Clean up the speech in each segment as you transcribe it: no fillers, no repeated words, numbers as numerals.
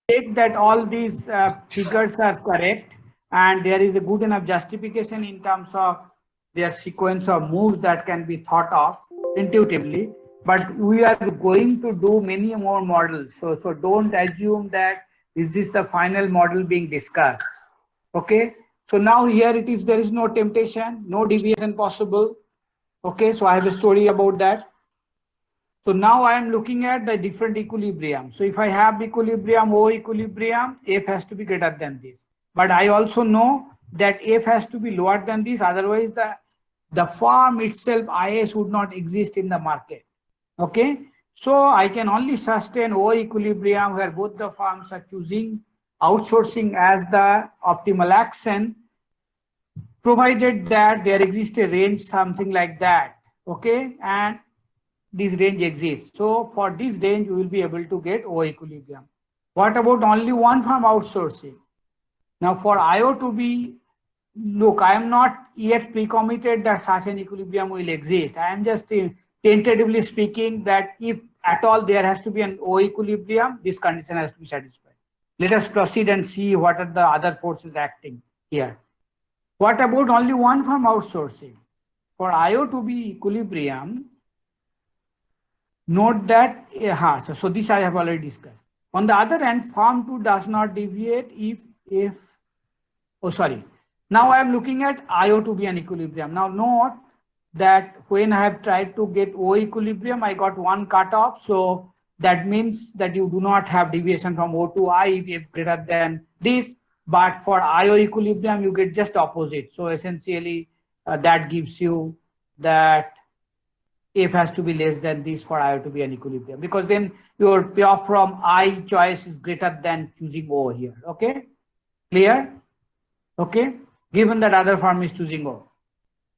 check that all these figures are correct and there is a good enough justification in terms of their sequence of moves that can be thought of intuitively. But we are going to do many more models. So don't assume that is this the final model being discussed. Okay. So now here it is, there is no temptation, no deviation possible. Okay. So I have a story about that. So now I am looking at the different equilibrium. So if I have equilibrium, O equilibrium, F has to be greater than this. But I also know that F has to be lower than this. Otherwise, the firm itself, IS, would not exist in the market. Okay. So I can only sustain O equilibrium where both the firms are choosing outsourcing as the optimal action, provided that there exists a range, something like that. Okay. And this range exists. So for this range, we will be able to get O equilibrium. What about only one firm outsourcing? Now for IO to be, look, I am not yet pre-committed that such an equilibrium will exist. I am just tentatively speaking that if at all there has to be an O equilibrium, this condition has to be satisfied. Let us proceed and see what are the other forces acting here. What about only one firm outsourcing? For IO to be equilibrium, note that, so this I have already discussed. On the other hand, firm 2 does not deviate now I am looking at IO to be an equilibrium. Now note that when I have tried to get O equilibrium, I got one cutoff. So that means that you do not have deviation from O to I if greater than this. But for IO equilibrium, you get just opposite. So essentially, that gives you that F has to be less than this for IO to be an equilibrium, because then your payoff from I choice is greater than choosing O here. Okay, clear? Okay, given that other firm is choosing O.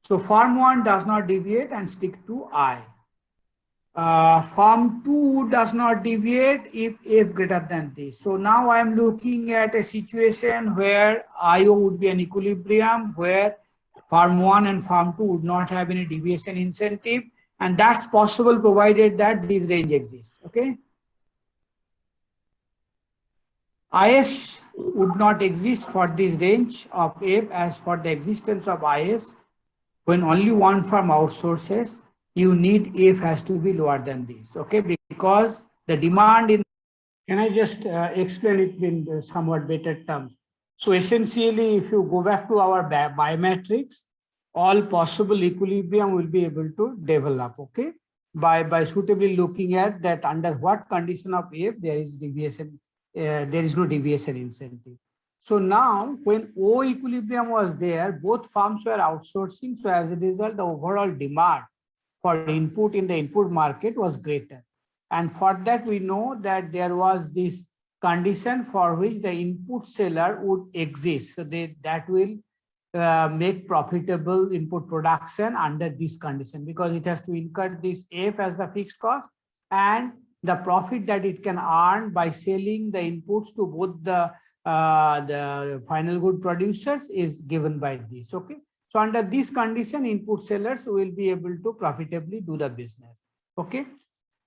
So firm 1 does not deviate and stick to I. Firm 2 does not deviate if F greater than this. So now I am looking at a situation where IO would be an equilibrium, where firm 1 and firm 2 would not have any deviation incentive, and that's possible provided that this range exists. Okay, IS would not exist for this range of F. As for the existence of IS, when only one firm outsources, you need F has to be lower than this. Okay, because the demand in, can I just explain it in somewhat better terms? So essentially, if you go back to our biometrics, all possible equilibrium will be able to develop, okay, by suitably looking at that under what condition of F there is deviation, there is no deviation incentive. So now when O equilibrium was there, both firms were outsourcing. So as a result, the overall demand for input in the input market was greater. And for that, we know that there was this condition for which the input seller would exist. So that will make profitable input production under this condition, because it has to incur this F as the fixed cost, and the profit that it can earn by selling the inputs to both the final good producers is given by this. Okay, so under this condition, input sellers will be able to profitably do the business. Okay,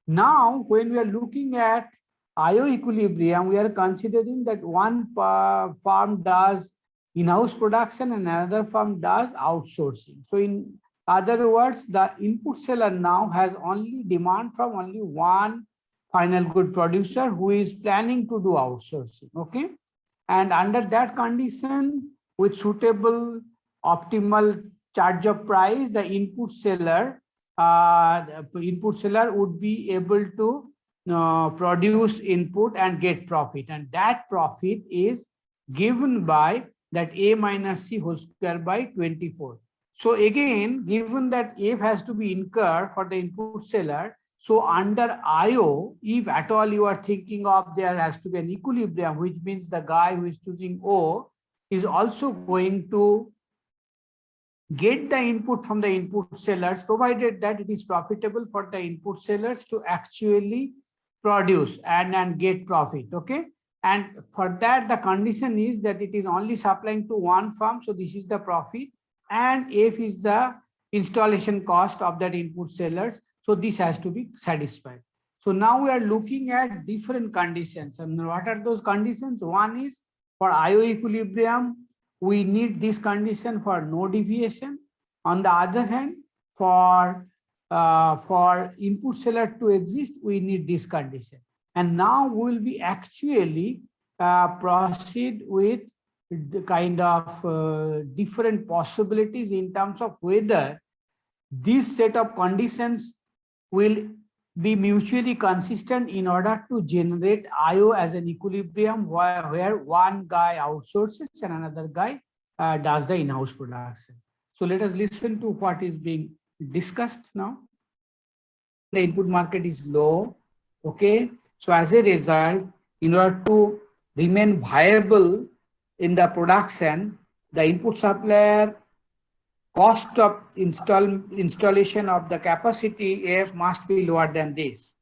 now when we are looking at IO equilibrium, we are considering that one firm does in-house production and another firm does outsourcing. So in other words, the input seller now has only demand from only one final good producer who is planning to do outsourcing. Okay, and under that condition, with suitable optimal charge of price, the input seller would be able to produce input and get profit, and that profit is given by that A minus C whole square by 24. So again, given that F has to be incurred for the input seller, so under IO, if at all you are thinking of there has to be an equilibrium, which means the guy who is choosing O is also going to get the input from the input sellers, provided that it is profitable for the input sellers to actually produce and get profit. Okay, and for that the condition is that it is only supplying to one firm. So this is the profit, and F is the installation cost of that input sellers. So this has to be satisfied. So now we are looking at different conditions. And what are those conditions? One is for IO equilibrium, we need this condition for no deviation. On the other hand, for input seller to exist, we need this condition. And now we will be actually proceed with the kind of different possibilities in terms of whether this set of conditions will be mutually consistent in order to generate IO as an equilibrium where one guy outsources and another guy does the in-house production. So let us listen to what is being discussed now. The input market is low. Okay. So as a result, in order to remain viable in the production, the input supplier cost of installation of the capacity F must be lower than this.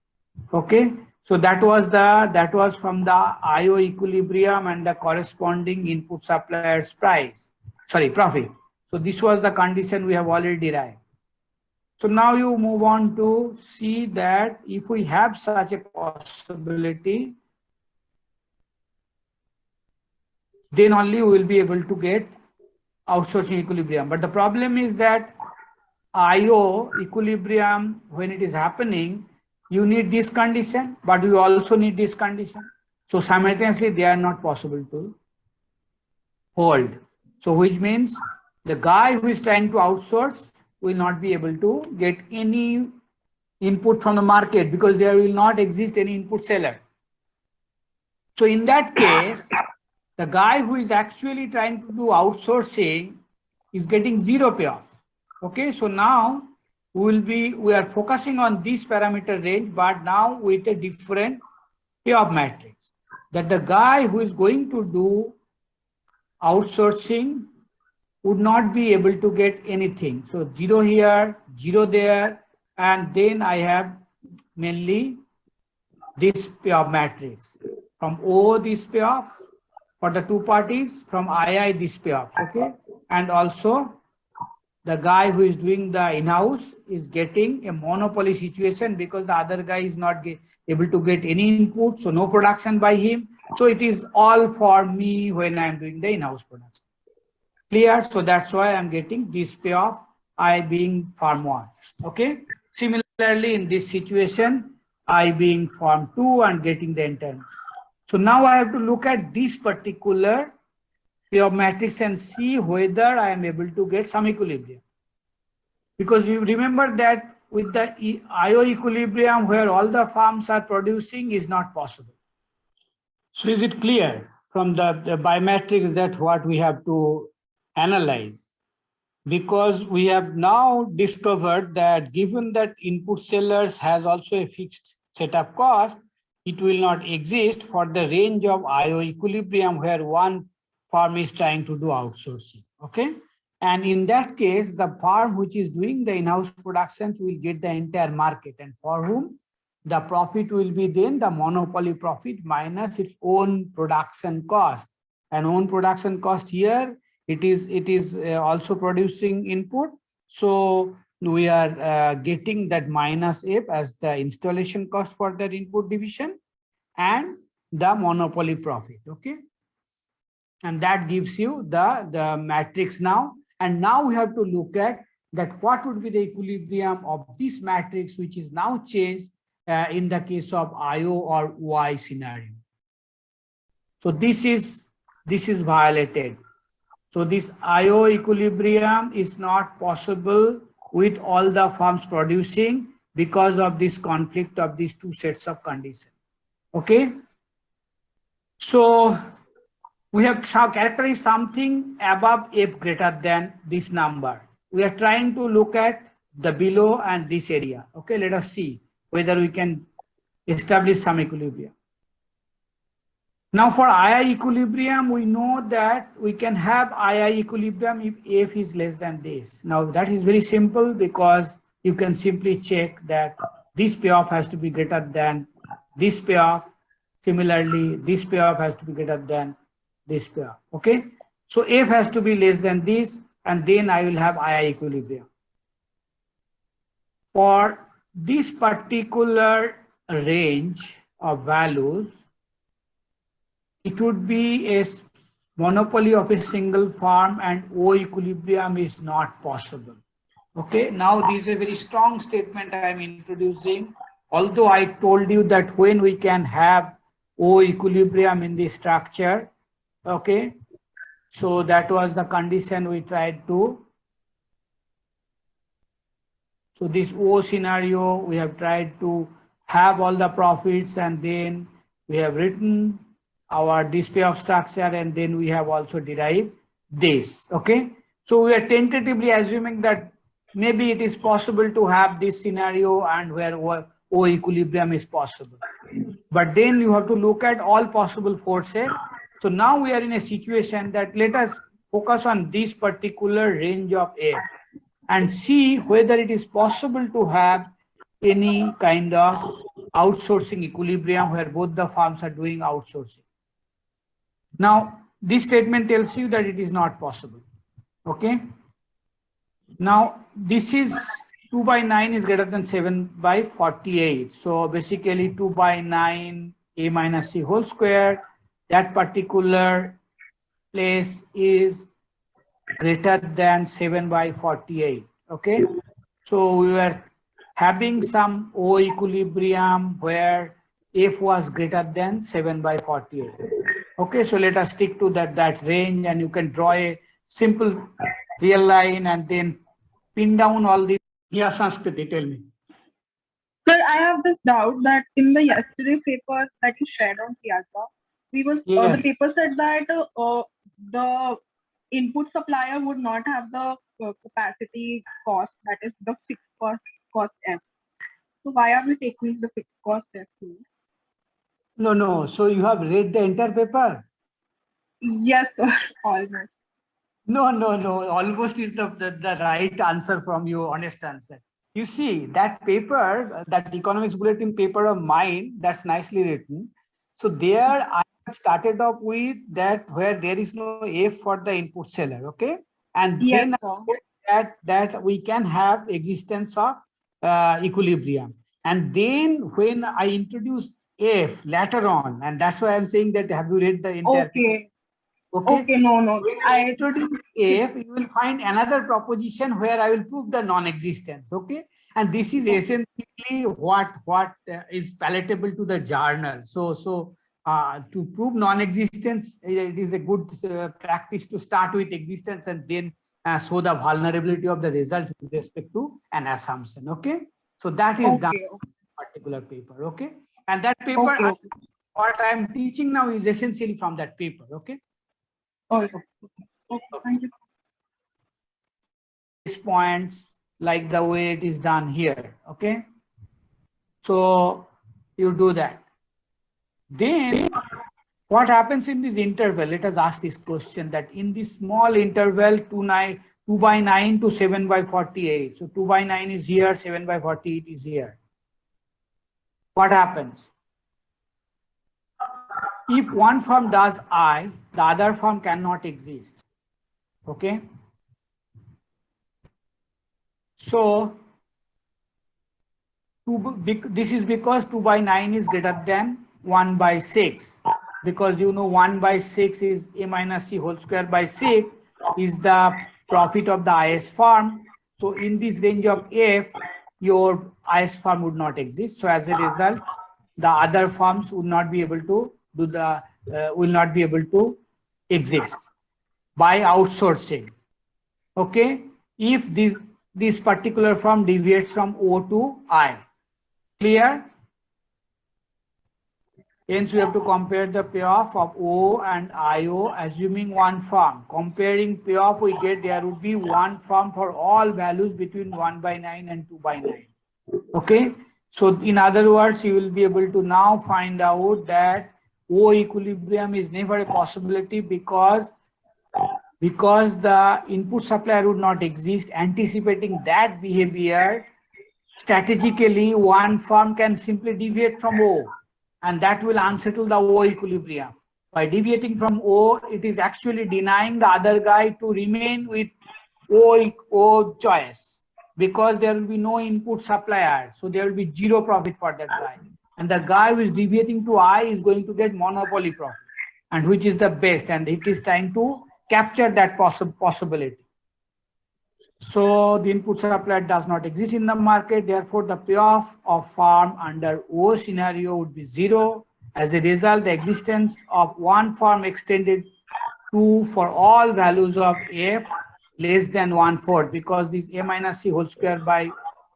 Okay. So that was from the IO equilibrium and the corresponding input supplier's profit. So this was the condition we have already derived. So now you move on to see that if we have such a possibility, then only we will be able to get outsourcing equilibrium. But the problem is that IO equilibrium, when it is happening, you need this condition, but you also need this condition. So simultaneously, they are not possible to hold. So which means the guy who is trying to outsource will not be able to get any input from the market because there will not exist any input seller. So in that case, the guy who is actually trying to do outsourcing is getting zero payoff. Okay, so now we are focusing on this parameter range, but now with a different payoff matrix. That the guy who is going to do outsourcing would not be able to get anything. So 0 here, 0 there, and then I have mainly this payoff matrix. From O, this payoff for the two parties, from II, this payoff, okay? And also the guy who is doing the in-house is getting a monopoly situation because the other guy is not able to get any input, so no production by him. So it is all for me when I'm doing the in-house production. Clear? So that's why I'm getting this payoff, I being farm 1. Okay. Similarly, in this situation, I being farm 2 and getting the entire. So now I have to look at this particular payoff matrix and see whether I am able to get some equilibrium. Because you remember that with the IO equilibrium where all the farms are producing is not possible. So is it clear from the biomatrix that what we have to analyze? Because we have now discovered that given that input sellers has also a fixed setup cost, it will not exist for the range of IO equilibrium where one firm is trying to do outsourcing. Okay. And in that case, the firm which is doing the in-house productions will get the entire market, and for whom the profit will be then the monopoly profit minus its own production cost. And own production cost here, it is also producing input. So we are getting that minus F as the installation cost for that input division and the monopoly profit. Okay. And that gives you the matrix now. And now we have to look at that what would be the equilibrium of this matrix, which is now changed in the case of IO or Y scenario. So this is violated. So this IO equilibrium is not possible with all the firms producing because of this conflict of these two sets of conditions. Okay. So we have characterized something above F greater than this number. We are trying to look at the below and this area. Okay, let us see whether we can establish some equilibrium. Now for II equilibrium, we know that we can have II equilibrium if F is less than this. Now that is very simple because you can simply check that this payoff has to be greater than this payoff. Similarly, this payoff has to be greater than this payoff. Okay. So F has to be less than this, and then I will have II equilibrium. For this particular a range of values, it would be a monopoly of a single firm and O equilibrium is not possible. Okay, now this is a very strong statement I am introducing. Although I told you that when we can have O equilibrium in the structure, okay, so that was the condition we tried to. So this O scenario, we have tried to have all the profits and then we have written our display of structure and then we have also derived this, okay. So we are tentatively assuming that maybe it is possible to have this scenario and where O equilibrium is possible. But then you have to look at all possible forces. So now we are in a situation that let us focus on this particular range of F and see whether it is possible to have any kind of outsourcing equilibrium where both the firms are doing outsourcing. Now, this statement tells you that it is not possible. Okay. Now, this is 2 by 9 is greater than 7 by 48. So basically 2 by 9 a minus c whole square, that particular place is greater than 7 by 48. Okay. So we were having some O equilibrium where F was greater than 7 by 48. Okay, so let us stick to that range and you can draw a simple real line and then pin down all these. Yeah, Sanskriti, tell me. Sir, I have this doubt that in the yesterday paper that you shared on Piazza, the Yes. paper said that the input supplier would not have the capacity cost, that is the fixed cost F. So why are we taking the fixed cost F here? No, no. So you have read the entire paper? Yes, sir, almost. No, no, no. Almost is the right answer from you, honest answer. You see, that paper, that economics bulletin paper of mine, that's nicely written. So there I have started off with that where there is no F for the input seller, okay? And Yes, then sir. that we can have existence of equilibrium. And then when I introduce F later on, and that's why I'm saying that have you read the entire paper? Okay. Okay. Okay, no. When I introduce F, you will find another proposition where I will prove the non-existence. Okay. And this is essentially what is palatable to the journal. So to prove non-existence, it is a good practice to start with existence and then show the vulnerability of the result with respect to an assumption. Okay. So that is done in a particular paper. Okay. And that paper, what I am teaching now is essentially from that paper. Okay. Okay, thank you. These points like the way it is done here. Okay. So you do that. Then what happens in this interval? Let us ask this question that in this small interval 2 by 9 to 7 by 48. So 2 by 9 is here, 7 by 48 is here. What happens? If one firm does I, the other firm cannot exist. Okay. So this is because 2 by 9 is greater than 1 by 6. Because you know 1 by 6 is a minus c whole square by 6 is the profit of the IS firm. So in this range of F, your IS firm would not exist. So as a result, the other firms would not be able to do the will not be able to exist by outsourcing. Okay, if this particular firm deviates from O to I. Clear? Hence, we have to compare the payoff of O and IO, assuming one firm. Comparing payoff, we get there would be one firm for all values between 1 by 9 and 2 by 9. Okay? So, in other words, you will be able to now find out that O equilibrium is never a possibility because the input supplier would not exist. Anticipating that behavior, strategically, one firm can simply deviate from O, and that will unsettle the O equilibrium. By deviating from O, it is actually denying the other guy to remain with O choice because there will be no input supplier. So there will be zero profit for that guy. And the guy who is deviating to I is going to get monopoly profit, and which is the best, and it is trying to capture that possibility. So the input supply does not exist in the market. Therefore, the payoff of farm under O scenario would be 0. As a result, the existence of one farm extended to for all values of f less than 1/4, because this a minus c whole square by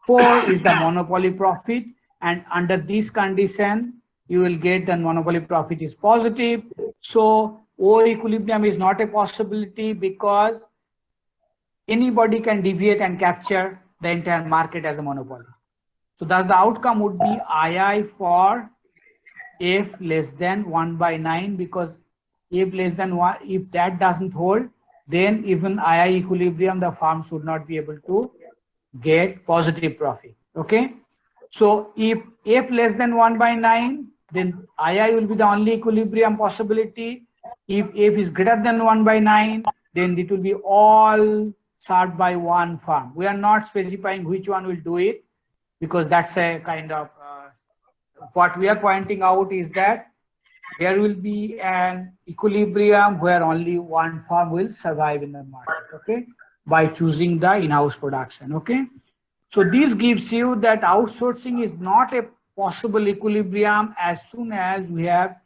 4 is the monopoly profit, and under this condition you will get the monopoly profit is positive. So O equilibrium is not a possibility because anybody can deviate and capture the entire market as a monopoly. So thus the outcome would be II for f less than 1/9, because if less than 1, if that doesn't hold, then even II equilibrium, the firm should not be able to get positive profit. Okay. So if f less than 1/9, then II will be the only equilibrium possibility. If f is greater than 1/9, then it will be all served by one firm. We are not specifying which one will do it, because that's a kind of what we are pointing out is that there will be an equilibrium where only one firm will survive in the market, okay, by choosing the in-house production, okay. So this gives you that outsourcing is not a possible equilibrium as soon as we have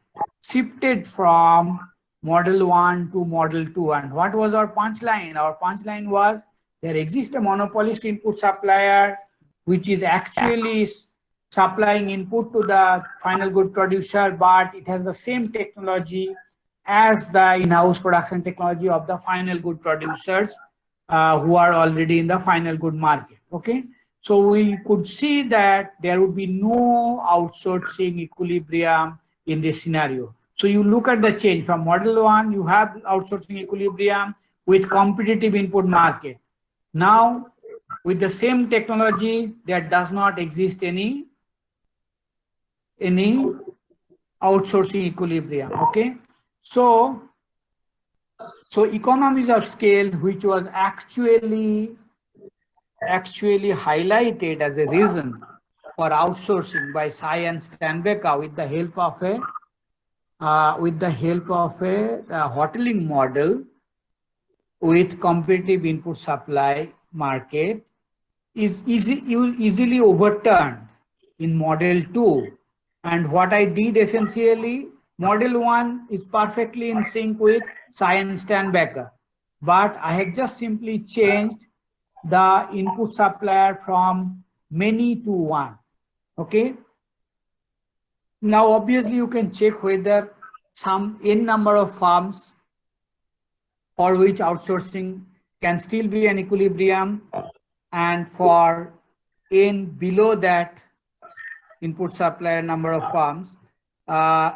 shifted from model 1 to model 2. And what was our punchline? Our punchline was there exists a monopolist input supplier which is actually supplying input to the final good producer, but it has the same technology as the in-house production technology of the final good producers who are already in the final good market. Okay, so we could see that there would be no outsourcing equilibrium in this scenario. So you look at the change from model 1, you have outsourcing equilibrium with competitive input market. Now with the same technology, there does not exist any outsourcing equilibrium. Okay, so economies of scale, which was actually highlighted as a reason for outsourcing by Tsai and Steinbecker with the help of a hoteling model with competitive input supply market, is easily overturned in model 2. And what I did essentially, model 1 is perfectly in sync with Tsai and Steinbecker, but I have just simply changed the input supplier from many to one. Okay. Now, obviously, you can check whether some n number of firms for which outsourcing can still be an equilibrium, and for n below that input supplier number of firms,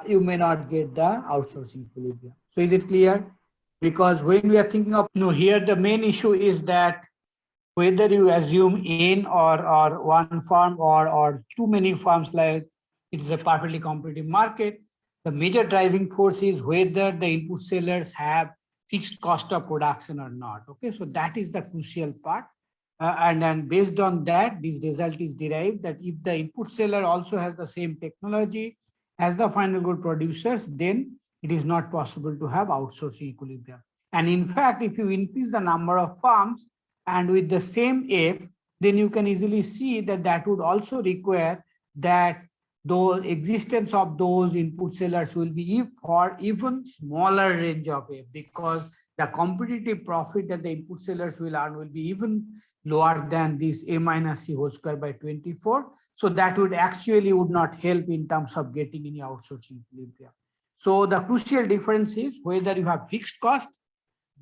you may not get the outsourcing equilibrium. So is it clear? Because when we are thinking of, here the main issue is that whether you assume n or one firm or too many firms, like it is a perfectly competitive market, the major driving force is whether the input sellers have fixed cost of production or not. Okay, so that is the crucial part. And then based on that, this result is derived that if the input seller also has the same technology as the final good producers, then it is not possible to have outsourcing equilibrium. And in fact, if you increase the number of firms and with the same F, then you can easily see that that would also require that the existence of those input sellers will be for even smaller range of F, because the competitive profit that the input sellers will earn will be even lower than this a minus c whole square by 24. So that would not help in terms of getting any outsourcing equilibrium. So the crucial difference is whether you have fixed cost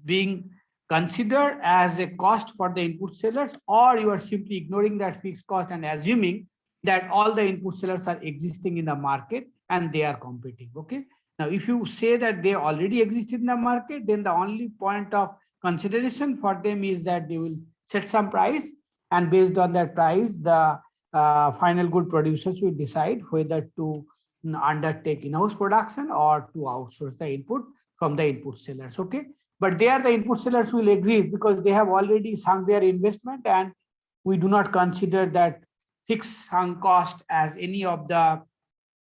being considered as a cost for the input sellers, or you are simply ignoring that fixed cost and assuming that all the input sellers are existing in the market and they are competing. Okay. Now, if you say that they already exist in the market, then the only point of consideration for them is that they will set some price, and based on that price, the final good producers will decide whether to undertake in-house production or to outsource the input from the input sellers. Okay, but there the input sellers will exist because they have already sunk their investment, and we do not consider that fixed sunk cost as any of the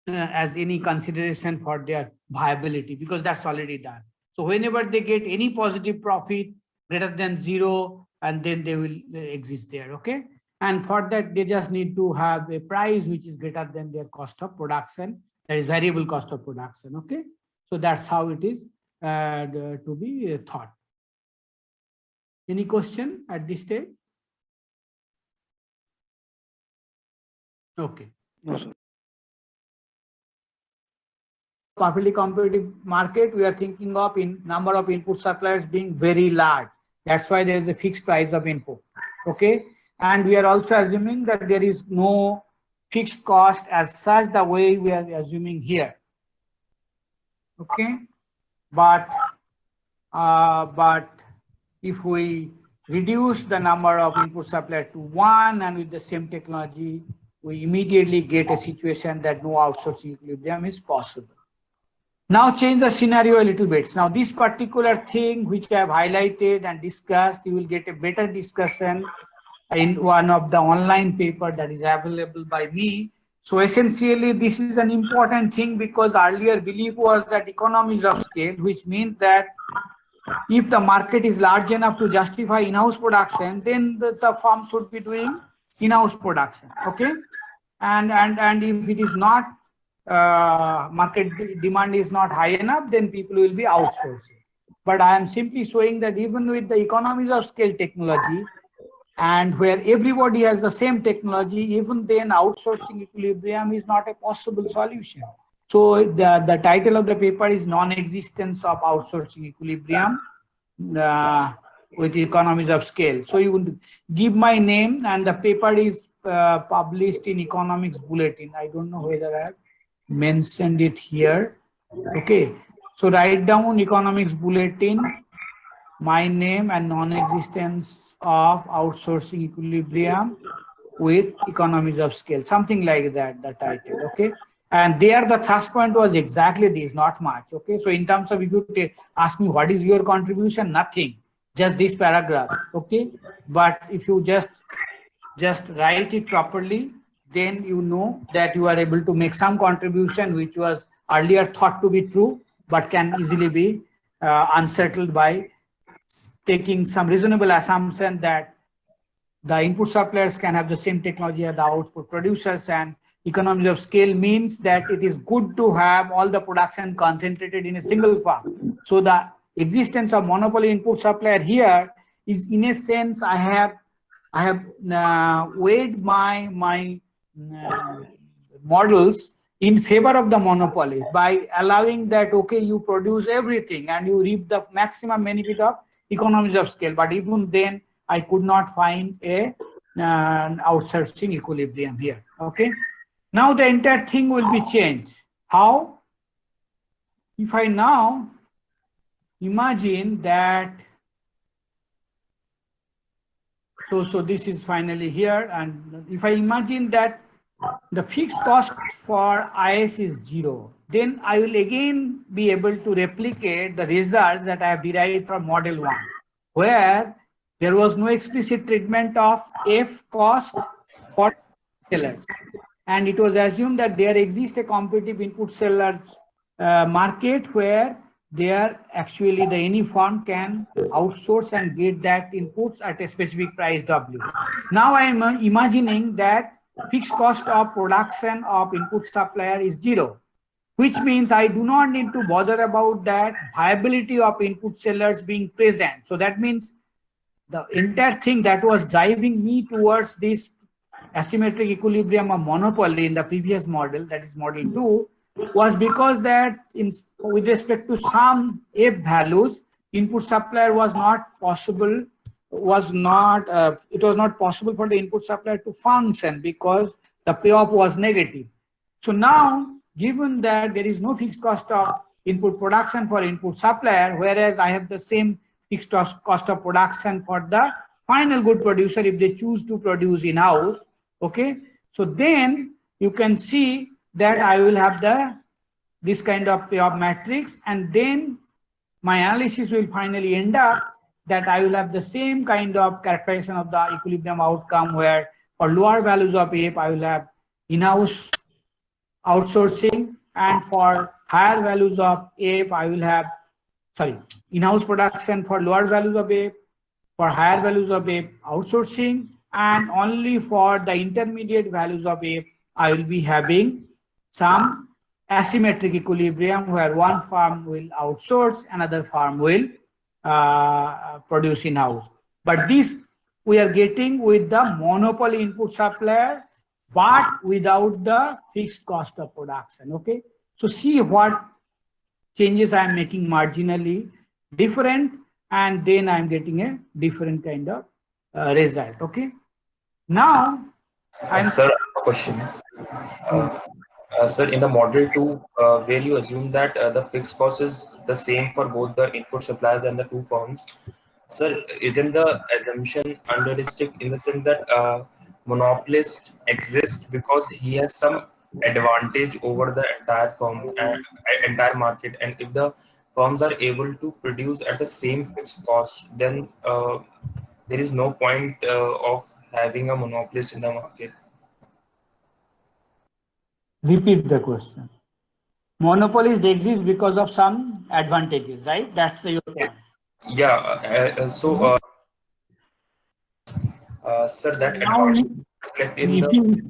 as any consideration for their viability, because that's already done. So whenever they get any positive profit greater than zero, and then they will exist there, okay? And for that, they just need to have a price which is greater than their cost of production, that is variable cost of production, okay? So that's how it is to be thought. Any question at this stage? Okay. No, sir. Perfectly competitive market, we are thinking of in number of input suppliers being very large. That's why there is a fixed price of input. Okay. And we are also assuming that there is no fixed cost as such, the way we are assuming here. Okay. But if we reduce the number of input supplier to one, and with the same technology, we immediately get a situation that no outsourcing equilibrium is possible. Now change the scenario a little bit. Now this particular thing which I have highlighted and discussed, you will get a better discussion in one of the online paper that is available by me. So essentially this is an important thing, because earlier belief was that economies of scale, which means that if the market is large enough to justify in-house production, then the firm should be doing in-house production, okay? And if it is not, market demand is not high enough, then people will be outsourcing. But I am simply showing that even with the economies of scale technology, and where everybody has the same technology, even then outsourcing equilibrium is not a possible solution. So the title of the paper is Non-Existence of Outsourcing Equilibrium with Economies of Scale. So you would give my name, and the paper is published in Economics Bulletin. I don't know whether I have mentioned it here. Okay, so write down Economics Bulletin, my name, and non-existence of outsourcing equilibrium with economies of scale, something like that, the title, okay? And there the thrust point was exactly this, not much, okay? So in terms of, if you ask me what is your contribution, nothing, just this paragraph, okay? But if you just write it properly, then you know that you are able to make some contribution which was earlier thought to be true, but can easily be unsettled by taking some reasonable assumption that the input suppliers can have the same technology as the output producers, and economies of scale means that it is good to have all the production concentrated in a single farm. So the existence of monopoly input supplier here is, in a sense, I have weighed my models in favor of the monopolies by allowing that, okay, you produce everything and you reap the maximum benefit of economies of scale. But even then, I could not find an outsourcing equilibrium here, okay? Now the entire thing will be changed. How? If I now imagine that, so this is finally here, and if I imagine that the fixed cost for IS is 0, then I will again be able to replicate the results that I have derived from model 1, where there was no explicit treatment of F cost for sellers. And it was assumed that there exists a competitive input sellers market where there actually the any firm can outsource and get that inputs at a specific price W. Now I am imagining that fixed cost of production of input supplier is 0, which means I do not need to bother about that viability of input sellers being present. So that means the entire thing that was driving me towards this asymmetric equilibrium of monopoly in the previous model, that is model 2, was because that with respect to some F values, input supplier was not possible, it was not possible for the input supplier to function because the payoff was negative. So now, given that there is no fixed cost of input production for input supplier, whereas I have the same fixed cost of production for the final good producer if they choose to produce in-house, okay? So then you can see that I will have this kind of payoff matrix, and then my analysis will finally end up that I will have the same kind of characterization of the equilibrium outcome, where for lower values of F, I will have in-house outsourcing, and for higher values of ape, I will have, sorry, in-house production for lower values of ape, for higher values of ape, outsourcing, and only for the intermediate values of ape, I will be having some asymmetric equilibrium where one farm will outsource, another farm will produce in-house. But this we are getting with the monopoly input supplier, but without the fixed cost of production. Okay, so see what changes I am making marginally different, and then I am getting a different kind of result. Okay, now I'm Sir, a question. Sir, in the model 2, where you assume that the fixed cost is the same for both the input suppliers and the two firms, sir, isn't the assumption unrealistic in the sense that monopolist exists because he has some advantage over the entire firm and entire market, and if the firms are able to produce at the same fixed cost, then there is no point of having a monopolist in the market. repeat the question. Monopolies exist because of some advantages, right? That's your point. Yeah, sir, that Now, advantage reflect in the.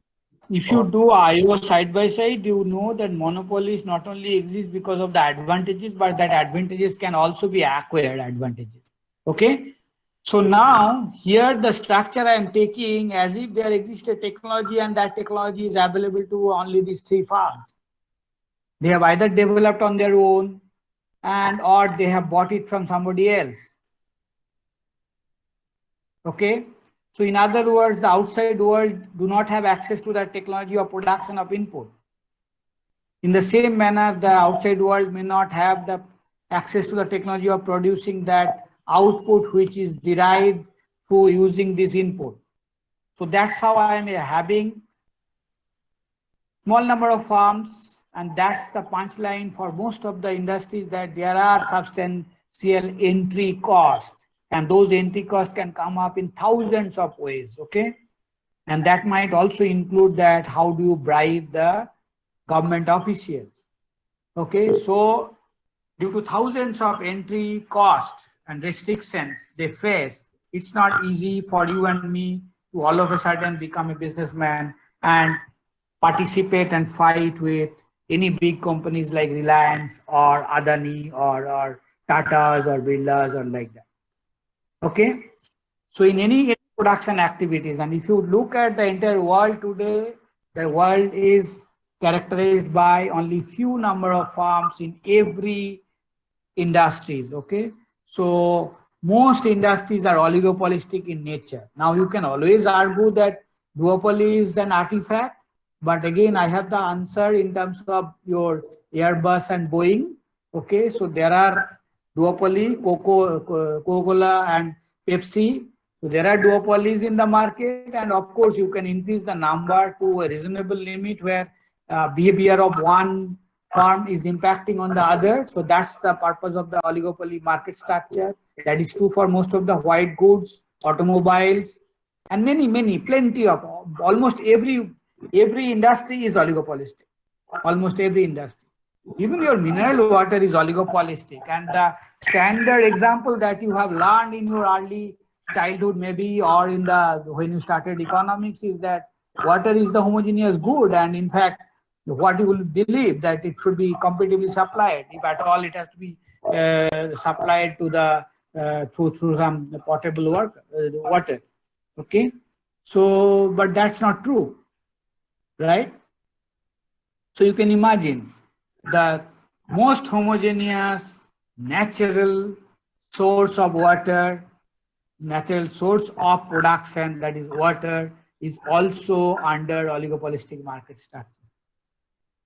if you do IO side by side, you know that monopolies not only exist because of the advantages, but that advantages can also be acquired advantages. Okay. So now here the structure I am taking as if there exists a technology and that technology is available to only these three farms. They have either developed on their own and or they have bought it from somebody else. Okay. So in other words, the outside world do not have access to that technology or production of input. In the same manner, the outside world may not have the access to the technology of producing that output which is derived through using this input. So that's how I am having small number of farms, and that's the punchline for most of the industries, that there are substantial entry costs, and those entry costs can come up in thousands of ways. Okay, and that might also include that how do you bribe the government officials. Okay, so due to thousands of entry costs and restrictions they face, it's not easy for you and me to all of a sudden become a businessman and participate and fight with any big companies like Reliance or Adani or Tatas or Birlas or like that. Okay, so in any production activities, and if you look at the entire world today, the world is characterized by only few number of farms in every industries. Okay, so most industries are oligopolistic in nature. Now you can always argue that duopoly is an artifact, but again I have the answer in terms of your Airbus and Boeing. Okay, so there are duopoly, Coca-Cola and Pepsi. So there are duopolies in the market, and of course you can increase the number to a reasonable limit where behavior of one firm is impacting on the other. So that's the purpose of the oligopoly market structure. That is true for most of the white goods, automobiles, and plenty of almost every industry is oligopolistic. Almost every industry. Even your mineral water is oligopolistic. And the standard example that you have learned in your early childhood maybe, or in the when you started economics, is that water is the homogeneous good, and in fact what you will believe that it should be competitively supplied. If at all it has to be supplied to the through some potable water. Okay, so but that's not true, right? So you can imagine the most homogeneous natural source of water, natural source of production, that is water, is also under oligopolistic market structure.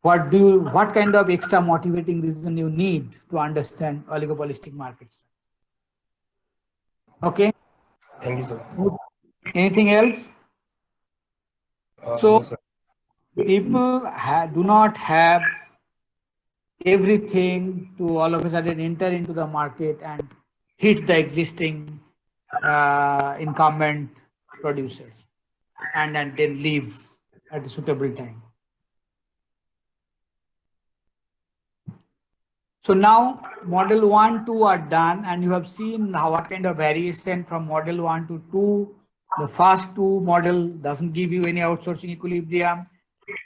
What kind of extra motivating reason you need to understand oligopolistic market structure? Okay. Thank you, sir. Anything else? No, So sir. people do not have everything to all of a sudden enter into the market and hit the existing incumbent producers and then leave at a suitable time. So now model 1, 2 are done, and you have seen how what kind of variation from model 1 to 2. The first two model doesn't give you any outsourcing equilibrium.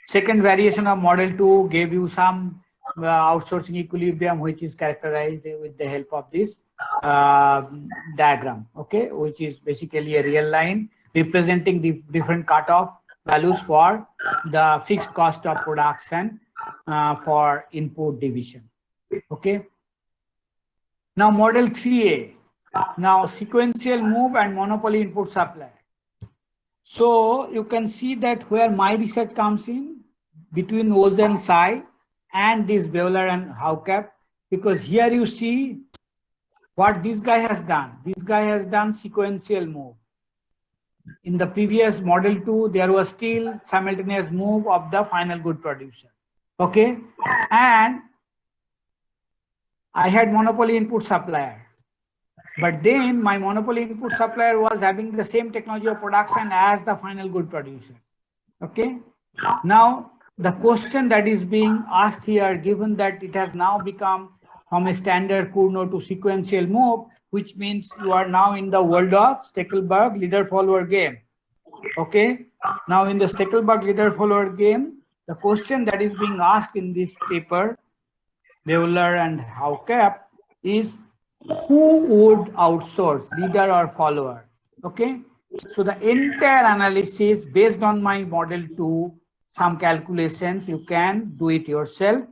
Second variation of model 2 gave you some outsourcing equilibrium, which is characterized with the help of this diagram, okay, which is basically a real line representing the different cutoff values for the fixed cost of production for input division. Okay. Now model 3A. Now sequential move and monopoly input supply. So you can see that where my research comes in between Oz and Psi and this Beulah and Haukapp, because here you see what this guy has done. This guy has done sequential move. In the previous model 2, there was still simultaneous move of the final good producer. Okay. And I had monopoly input supplier. But then my monopoly input supplier was having the same technology of production as the final good producer. Okay. Now, the question that is being asked here, given that it has now become from a standard Cournot to sequential move, which means you are now in the world of Steckelberg leader-follower game. Okay. Now, in the Steckelberg leader-follower game, the question that is being asked in this paper, Beulah and Haukapp, is who would outsource, leader or follower? Okay. So the entire analysis based on my model 2, some calculations, you can do it yourself.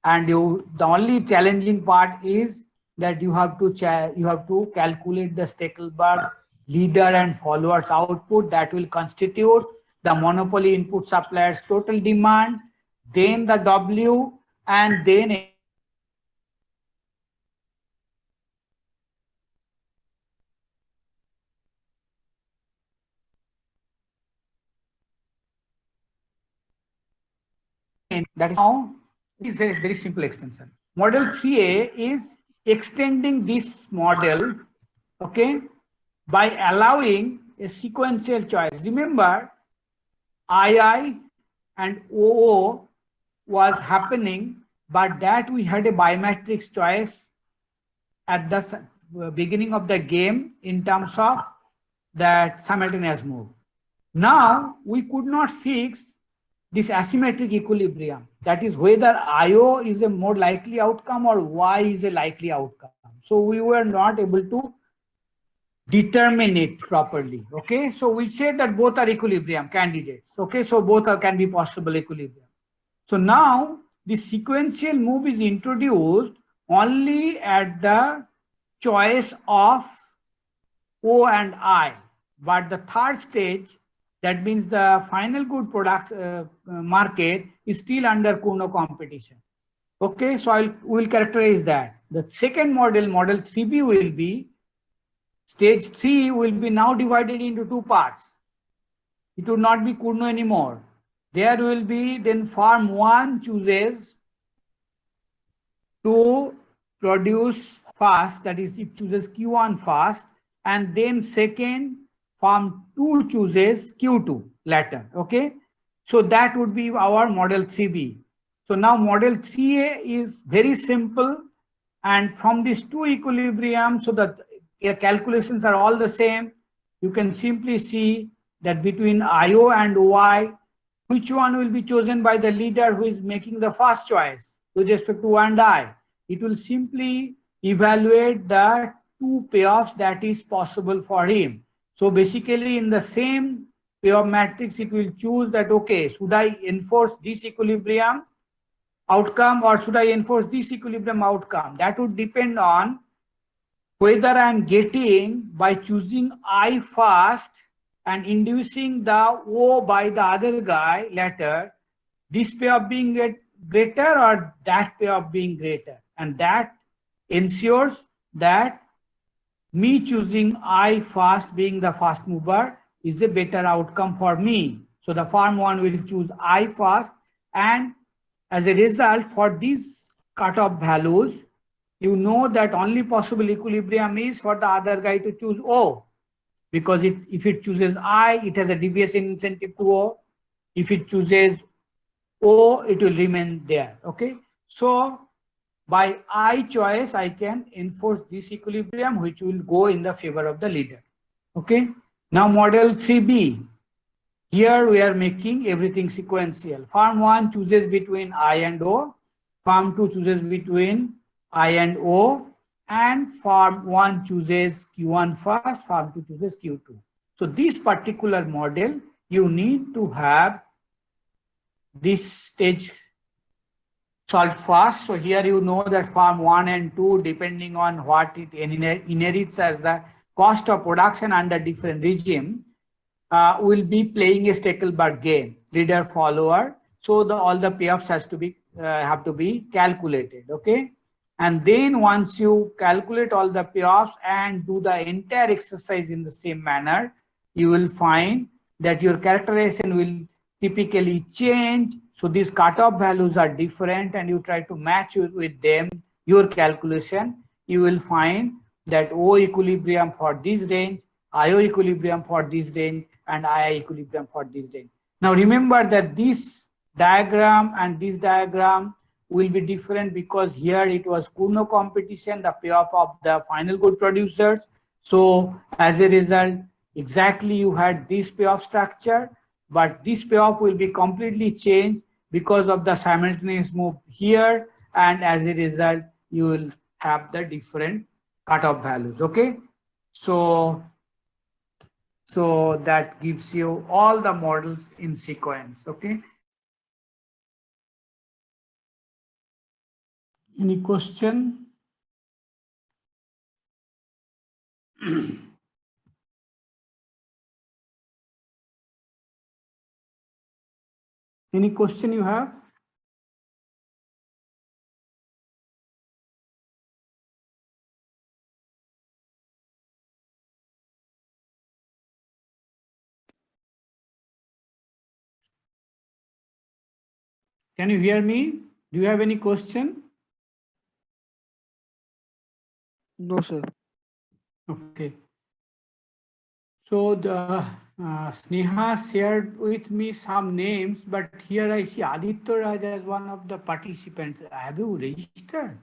And the only challenging part is that you have to calculate the Steckelberg leader and followers output that will constitute the monopoly input supplier's total demand, then the W, and then that is how it is a very simple extension. Model 3A is extending this model, okay, by allowing a sequential choice. Remember, II and OO was happening, but that we had a biometrics choice at the beginning of the game in terms of that simultaneous move. Now, we could not fix this asymmetric equilibrium, that is whether IO is a more likely outcome or Y is a likely outcome. So we were not able to determine it properly. Okay, so we said that both are equilibrium candidates. Okay, so both can be possible equilibrium. So now the sequential move is introduced only at the choice of O and I, but the third stage, that means the final good product market, is still under Cournot competition. Okay, so we'll characterize that. The second model, model 3B, will be stage 3 will be now divided into two parts. It will not be Cournot anymore. There will be then farm 1 chooses to produce first, that is it chooses Q1 first, and then second farm 2 chooses Q2 later. Okay, so that would be our model 3B. So now model 3A is very simple, and from these two equilibrium, so that calculations are all the same. You can simply see that between IO and Y, which one will be chosen by the leader who is making the first choice with respect to O and I. It will simply evaluate the two payoffs that is possible for him. So basically in the same payoff matrix, it will choose that, okay, should I enforce this equilibrium outcome or should I enforce this equilibrium outcome? That would depend on whether I am getting, by choosing I first and inducing the O by the other guy later, this payoff being greater or that payoff being greater. And that ensures that me choosing I first, being the first mover, is a better outcome for me. So the farm 1 will choose I first, and as a result, for these cutoff values, you know that only possible equilibrium is for the other guy to choose O, because if it chooses I, it has a deviation incentive to O. If it chooses O, it will remain there. Okay, so by I choice, I can enforce this equilibrium, which will go in the favor of the leader. Okay. Now model 3B. Here we are making everything sequential. Farm 1 chooses between I and O. Farm 2 chooses between I and O. And farm 1 chooses Q1 first, farm 2 chooses Q2. So this particular model, you need to have this stage solved first. So here you know that farm 1 and 2, depending on what it inherits as the cost of production under different regime, will be playing a Stackelberg game, leader follower. So all the payoffs has to be have to be calculated. Okay, and then once you calculate all the payoffs and do the entire exercise in the same manner, you will find that your characterization will typically change. So these cutoff values are different, and you try to match with them your calculation. You will find that O equilibrium for this range, IO equilibrium for this range, and II equilibrium for this range. Now remember that this diagram and this diagram will be different because here it was Cournot competition, the payoff of the final good producers. So as a result, exactly you had this payoff structure, but this payoff will be completely changed because of the simultaneous move here, and as a result, you will have the different cutoff values. Okay, so that gives you all the models in sequence. Okay. Any question? Any question you have? Can you hear me? Do you have any question? No, sir. Okay. So the Sneha shared with me some names, but here I see Aditya Raj as one of the participants. Have you registered?